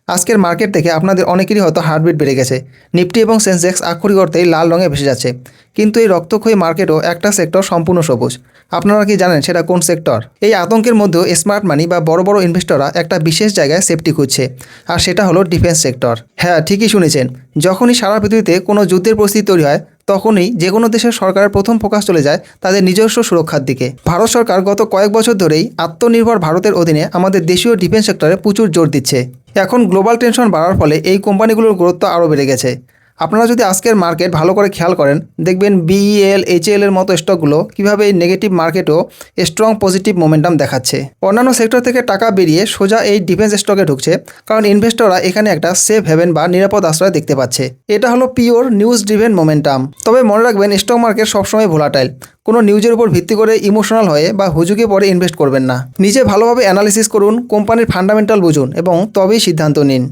আজকের মার্কেট থেকে আপনাদের অনেকেরই হয়তো হার্টবিট বেড়ে গেছে। নিফটি এবং সেন্সেক্স আক্ষরিক অর্থেই লাল রঙে ভেসে যাচ্ছে। কিন্তু এই রক্তক্ষয়ী মার্কেটও একটা সেক্টর সম্পূর্ণ সবুজ। আপনারা কি জানেন সেটা কোন সেক্টর? এই আতঙ্কের মধ্যেও স্মার্ট মানি বা বড় বড় ইনভেস্টররা একটা বিশেষ জায়গায় সেফটি খুঁজছে, আর সেটা হলো ডিফেন্স সেক্টর। হ্যাঁ, ঠিকই শুনেছেন। যখনই সারা পৃথিবীতে কোনো যুদ্ধের পরিস্থিতি তৈরি হয়, তখনই যে কোনো দেশের সরকারের প্রথম ফোকাস চলে যায় তাদের নিজস্ব সুরক্ষার দিকে। ভারত সরকার গত কয়েক বছর ধরেই আত্মনির্ভর ভারতের অধীনে আমাদের দেশীয় ডিফেন্স সেক্টরে প্রচুর জোর দিচ্ছে। এখন গ্লোবাল টেনশন বাড়ার ফলে এই কোম্পানিগুলোর গুরুত্ব আরও বেড়ে গেছে। আপনারা যদি আজকের মার্কেট ভালো করে খেয়াল করেন, দেখবেন বিইএল, এইচএল এর মতো স্টকগুলো কীভাবে এই নেগেটিভ মার্কেটও স্ট্রং পজিটিভ মোমেন্টাম দেখাচ্ছে। অন্যান্য সেক্টর থেকে টাকা বেরিয়ে সোজা এই ডিফেন্স স্টকে ঢুকছে, কারণ ইনভেস্টররা এখানে একটা সেফ হেভেন বা নিরাপদ আশ্রয় দেখতে পাচ্ছে। এটা হলো পিওর নিউজ ড্রিভেন মোমেন্টাম। তবে মনে রাখবেন, স্টক মার্কেট সবসময় ভোলাটাইল। কোনো নিউজের উপর ভিত্তি করে ইমোশনাল হয়ে বা হুজুগে পরে ইনভেস্ট করবেন না। নিজে ভালোভাবে অ্যানালিসিস করুন, কোম্পানির ফান্ডামেন্টাল বুঝুন এবং তবেই সিদ্ধান্ত নিন।